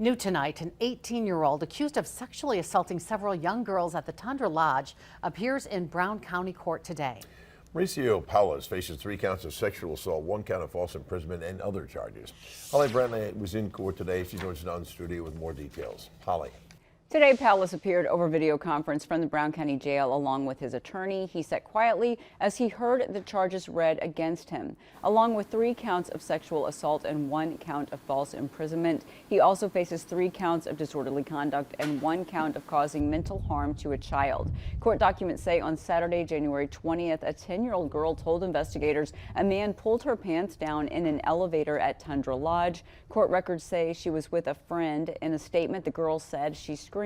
New tonight, an 18-year-old accused of sexually assaulting several young girls at the Tundra Lodge appears in Brown County Court today. Mauricio Paulos faces 3 counts of sexual assault, 1 count of false imprisonment, and other charges. Holly Brantley was in court today. She joins us now in the studio with more details. Holly. Today, Paulos appeared over video conference from the Brown County Jail along with his attorney. He sat quietly as he heard the charges read against him, along with 3 counts of sexual assault and 1 count of false imprisonment. He also faces 3 counts of disorderly conduct and 1 count of causing mental harm to a child. Court documents say on Saturday, January 20th, a 10-year-old girl told investigators a man pulled her pants down in an elevator at Tundra Lodge. Court records say she was with a friend. In a statement, the girl said she screamed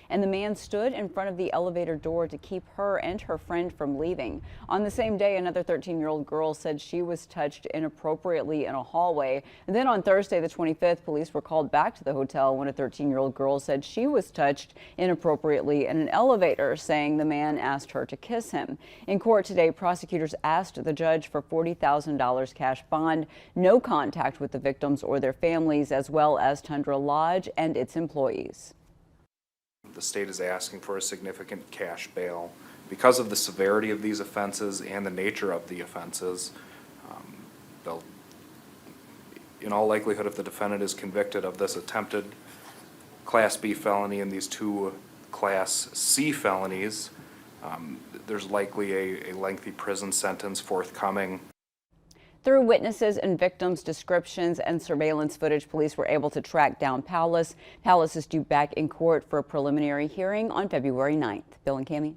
and the man stood in front of the elevator door to keep her and her friend from leaving. On the same day, another 13-year-old girl said she was touched inappropriately in a hallway. And then on Thursday, the 25th, police were called back to the hotel when a 13-year-old girl said she was touched inappropriately in an elevator, saying the man asked her to kiss him. In court today, prosecutors asked the judge for $40,000 cash bond, no contact with the victims or their families, as well as Tundra Lodge and its employees. The state is asking for a significant cash bail because of the severity of these offenses and the nature of the offenses. They'll, in all likelihood, if the defendant is convicted of this attempted Class B felony and these 2 Class C felonies, there's likely a lengthy prison sentence forthcoming. Through witnesses and victims' descriptions and surveillance footage, police were able to track down Paulos. Paulos is due back in court for a preliminary hearing on February 9th. Bill and Cami.